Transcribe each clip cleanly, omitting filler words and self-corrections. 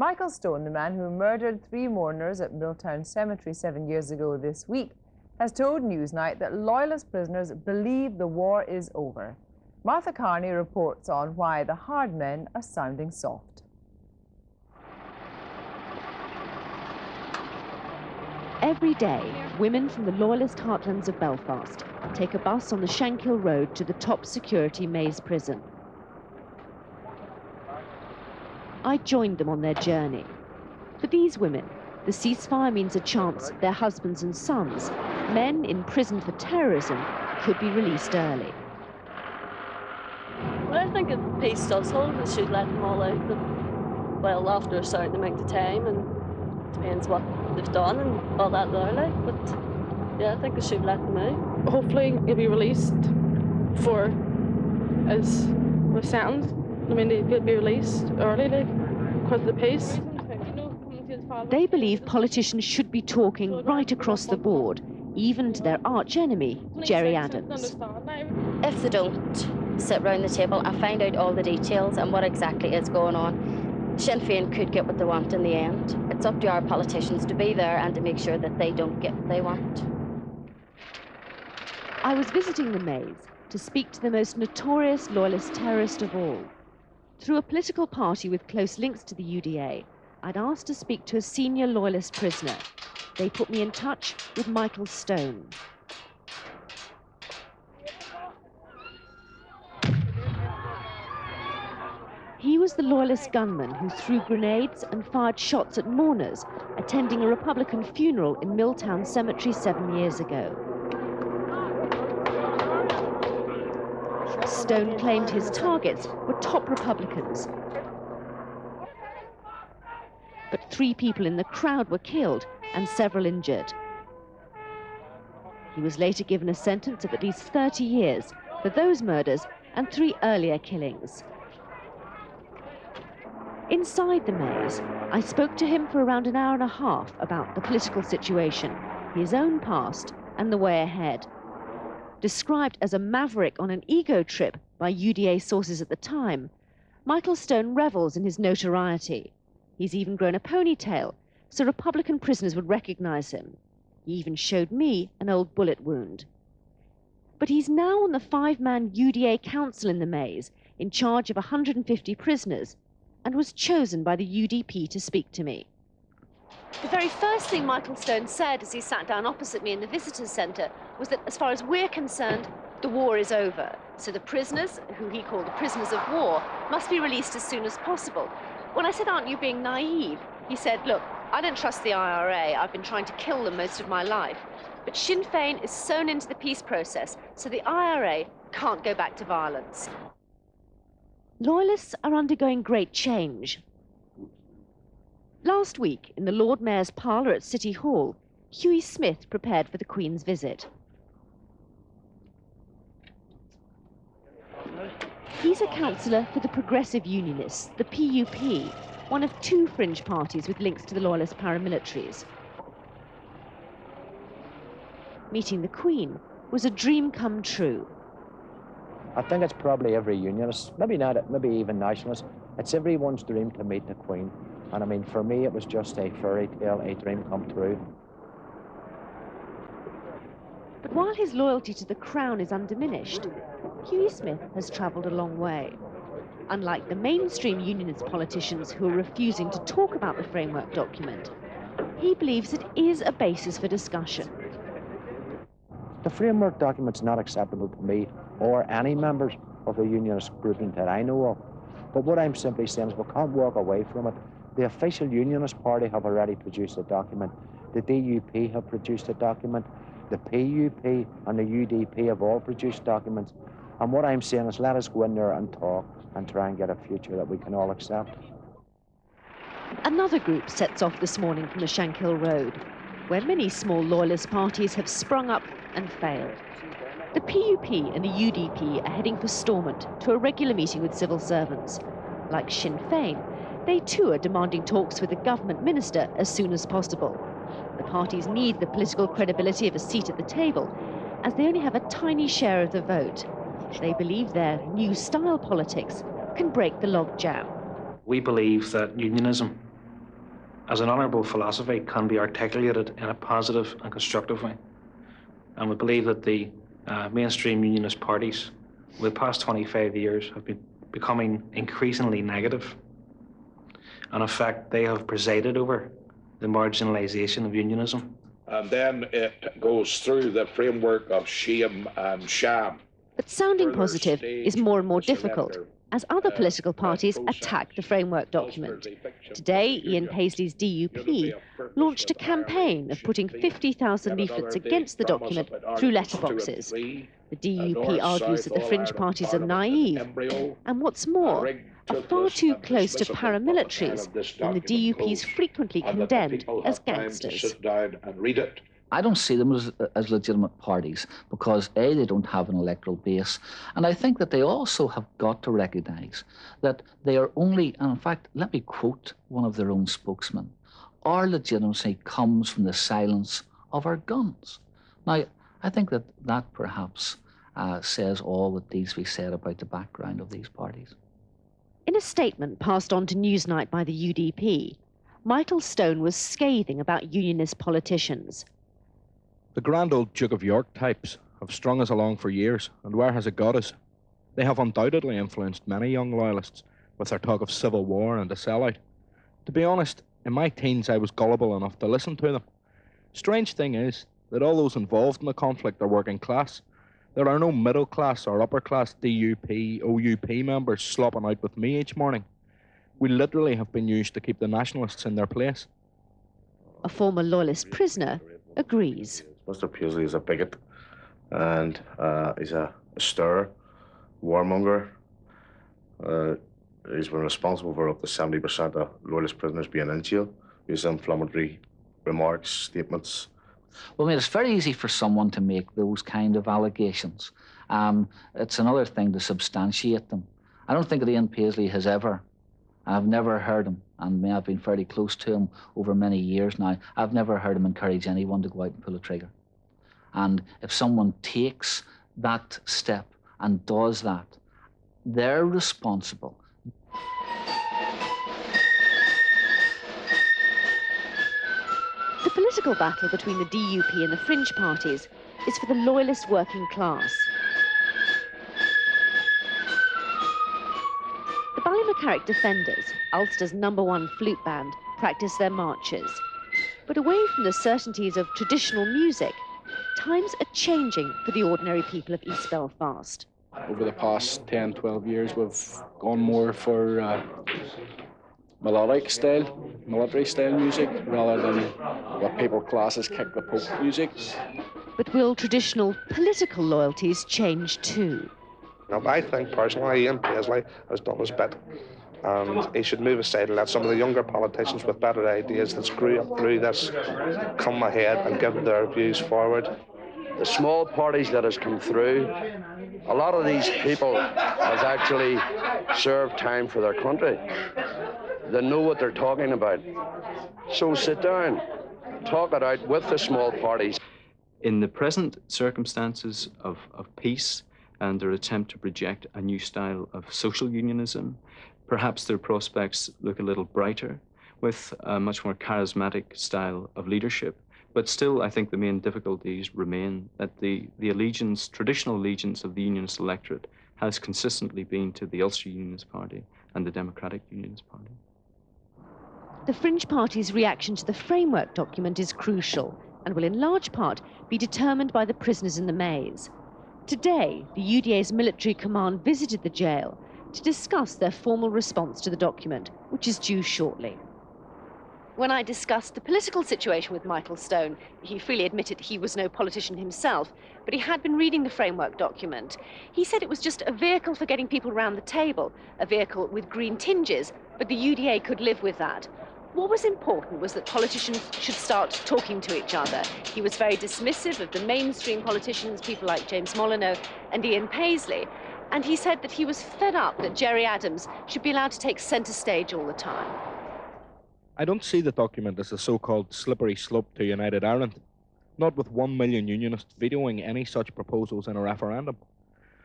Michael Stone, the man who murdered 3 mourners at Milltown Cemetery 7 years ago this week, has told Newsnight that Loyalist prisoners believe the war is over. Martha Carney reports on why the hard men are sounding soft. Every day, women from the Loyalist heartlands of Belfast take a bus on the Shankill Road to the top security Maze prison. I joined them on their journey. For these women, the ceasefire means a chance their husbands and sons, men imprisoned for terrorism, could be released early. Well, I think if peace does hold, we should let them all out, well, after a certain amount of time, and it depends what they've done and all that there, like, but yeah, I think we should let them out. Hopefully he'll be released before his sentence. I mean, he'll be released early, like, because of the peace. They believe politicians should be talking right across the board, even to their arch-enemy, Gerry Adams. If they don't sit round the table and find out all the details and what exactly is going on, Sinn Féin could get what they want in the end. It's up to our politicians to be there and to make sure that they don't get what they want. I was visiting the Maze to speak to the most notorious Loyalist terrorist of all. Through a political party with close links to the UDA, I'd asked to speak to a senior Loyalist prisoner. They put me in touch with Michael Stone. He was the Loyalist gunman who threw grenades and fired shots at mourners attending a Republican funeral in Milltown Cemetery 7 years ago. Stone claimed his targets were top Republicans. But 3 people in the crowd were killed and several injured. He was later given a sentence of at least 30 years for those murders and 3 earlier killings. Inside the Maze, I spoke to him for around an hour and a half about the political situation, his own past, and the way ahead. Described as a maverick on an ego trip by UDA sources at the time, Michael Stone revels in his notoriety. He's even grown a ponytail, so Republican prisoners would recognize him. He even showed me an old bullet wound. But he's now on the 5-man UDA council in the Maze, in charge of 150 prisoners, and was chosen by the UDP to speak to me. The very first thing Michael Stone said as he sat down opposite me in the visitors' centre was that, as far as we're concerned, the war is over. So the prisoners, who he called the prisoners of war, must be released as soon as possible. When I said, aren't you being naive? He said, look, I don't trust the IRA. I've been trying to kill them most of my life. But Sinn Féin is sewn into the peace process, so the IRA can't go back to violence. Loyalists are undergoing great change. Last week, in the Lord Mayor's parlour at City Hall, Hughie Smith prepared for the Queen's visit. He's a councillor for the Progressive Unionists, the PUP, one of 2 fringe parties with links to the Loyalist paramilitaries. Meeting the Queen was a dream come true. I think it's probably every unionist, maybe even nationalist, it's everyone's dream to meet the Queen. And I mean, for me, it was just a fairy tale, a dream come true. But while his loyalty to the Crown is undiminished, Hughie Smith has travelled a long way. Unlike the mainstream unionist politicians who are refusing to talk about the framework document, he believes it is a basis for discussion. The framework document's not acceptable to me or any members of the unionist grouping that I know of. But what I'm simply saying is we can't walk away from it. The official unionist party have already produced a document. The DUP have produced a document. The PUP and the UDP have all produced documents. And what I'm saying is let us go in there and talk and try and get a future that we can all accept. Another group sets off this morning from the Shankill Road, where many small Loyalist parties have sprung up and failed. The PUP and the UDP are heading for Stormont to a regular meeting with civil servants. Like Sinn Féin, they too are demanding talks with the government minister as soon as possible. The parties need the political credibility of a seat at the table, as they only have a tiny share of the vote. They believe their new style politics can break the logjam. We believe that unionism as an honourable philosophy can be articulated in a positive and constructive way. And we believe that the mainstream unionist parties over the past 25 years have been becoming increasingly negative. And in fact, they have presided over the marginalisation of unionism. And then it goes through the framework of shame and sham. But sounding Further positive stage is more and more the difficult surrender, as other political parties process, attack the framework document. fiction, Today, for Ian the Paisley's DUP unity of purpose launched a with Ireland campaign of should putting be. 50,000 Yet leaflets another against the big promise document about through Articles 2 and letterboxes. 3, The DUP North, argues South, that the All fringe Ireland parties are Parliament, naive, embryo, and what's more, rigged, are far toothless too and close to dismissible paramilitaries, of this whom the document DUP is goes, frequently and that the condemned people as have time to gangsters. sit down and read it. I don't see them as legitimate parties because A, they don't have an electoral base, and I think that they also have got to recognise that they are only, and in fact, let me quote one of their own spokesmen, our legitimacy comes from the silence of our guns. Now, I think that that perhaps says all that needs to be said about the background of these parties. In a statement passed on to Newsnight by the UDP, Michael Stone was scathing about unionist politicians. The grand old Duke of York types have strung us along for years, and where has it got us? They have undoubtedly influenced many young loyalists with their talk of civil war and a sellout. To be honest, in my teens I was gullible enough to listen to them. Strange thing is that all those involved in the conflict are working class. There are no middle class or upper class DUP, OUP members slopping out with me each morning. We literally have been used to keep the nationalists in their place. A former loyalist prisoner agrees. Mr. Paisley is a bigot and he's a stirrer, warmonger. He's been responsible for up to 70% of loyalist prisoners being in jail. His inflammatory remarks, statements. Well, I mean, it's very easy for someone to make those kind of allegations. It's another thing to substantiate them. I don't think that Ian Paisley has ever, I've never heard him, and I've been fairly close to him over many years now, I've never heard him encourage anyone to go out and pull a trigger. And if someone takes that step and does that, they're responsible. The political battle between the DUP and the fringe parties is for the loyalist working class. The Ballymaccarrick Defenders, Ulster's #1 flute band, practice their marches. But away from the certainties of traditional music, times are changing for the ordinary people of East Belfast. Over the past 10, 12 years, we've gone more for melodic style, military style music, rather than what people class as kick the poke music. But will traditional political loyalties change too? Now, I think personally Ian Paisley has done his bit, and he should move aside and let some of the younger politicians with better ideas that screw up through this come ahead and give their views forward. The small parties that has come through, a lot of these people has actually served time for their country. They know what they're talking about. So sit down, talk it out with the small parties. In the present circumstances of peace and their attempt to project a new style of social unionism, perhaps their prospects look a little brighter with a much more charismatic style of leadership. But still, I think the main difficulties remain that the allegiance, traditional allegiance of the unionist electorate has consistently been to the Ulster Unionist Party and the Democratic Unionist Party. The fringe party's reaction to the framework document is crucial and will in large part be determined by the prisoners in the maze. Today, the UDA's military command visited the jail to discuss their formal response to the document, which is due shortly. When I discussed the political situation with Michael Stone, he freely admitted he was no politician himself, but he had been reading the framework document. He said it was just a vehicle for getting people round the table, a vehicle with green tinges, but the UDA could live with that. What was important was that politicians should start talking to each other. He was very dismissive of the mainstream politicians, people like James Molyneux and Ian Paisley, and he said that he was fed up that Gerry Adams should be allowed to take centre stage all the time. I don't see the document as a so-called slippery slope to United Ireland, not with 1 million unionists vetoing any such proposals in a referendum.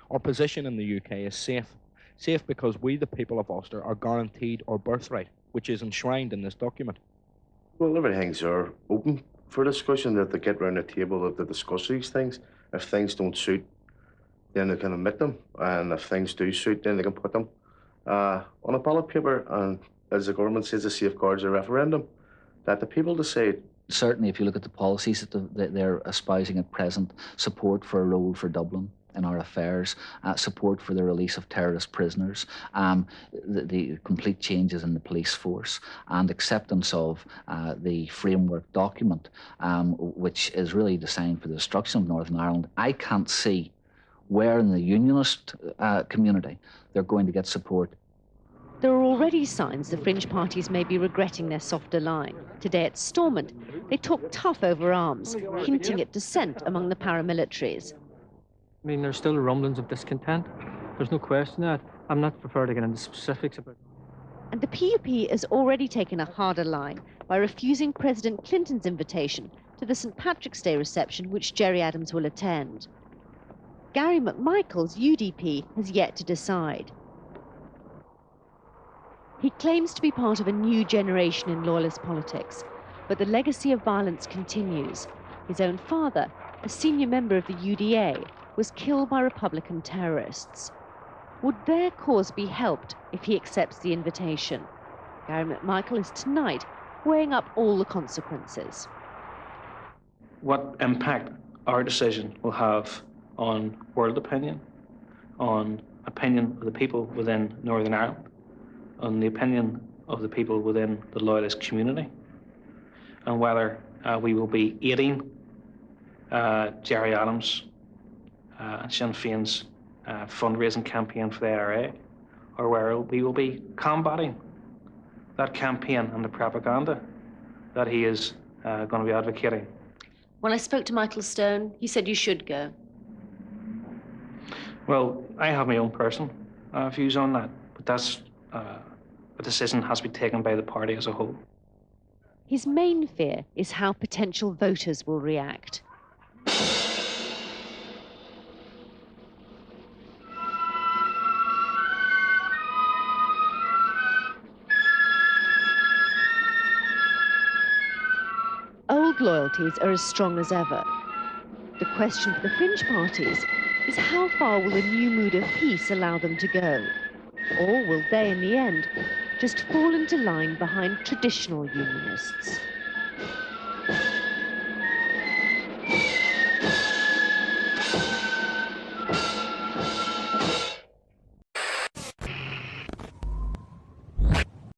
Our position in the UK is safe because we, the people of Ulster, are guaranteed our birthright, which is enshrined in this document. Well, everything's there open for discussion, that they get round the table, that they discuss these things. If things don't suit, then they can omit them, and if things do suit, then they can put them on a ballot paper, and as the government says, the safeguards a referendum, that the people decide. Certainly, if you look at the policies that they're espousing at present, support for a role for Dublin in our affairs, support for the release of terrorist prisoners, the complete changes in the police force, and acceptance of the framework document, which is really designed for the destruction of Northern Ireland, I can't see where in the unionist community they're going to get support. There are already signs the fringe parties may be regretting their softer line. Today at Stormont, they talk tough over arms, hinting at dissent among the paramilitaries. I mean, there's still rumblings of discontent. There's no question that. I'm not prepared to get into specifics about it. And the PUP has already taken a harder line by refusing President Clinton's invitation to the St. Patrick's Day reception which Gerry Adams will attend. Gary McMichael's UDP has yet to decide. He claims to be part of a new generation in Loyalist politics, but the legacy of violence continues. His own father, a senior member of the UDA, was killed by Republican terrorists. Would their cause be helped if he accepts the invitation? Gary McMichael is tonight weighing up all the consequences. What impact our decision will have on world opinion, on opinion of the people within Northern Ireland, on the opinion of the people within the Loyalist community, and whether we will be aiding Gerry Adams and Sinn Féin's fundraising campaign for the IRA, or where we will be combating that campaign and the propaganda that he is going to be advocating. When I spoke to Michael Stone, he said you should go. Well, I have my own personal views on that, but that's a decision has to be taken by the party as a whole. His main fear is how potential voters will react. Old loyalties are as strong as ever. The question for the fringe parties is how far will a new mood of peace allow them to go? Or will they, in the end, just fall into line behind traditional unionists?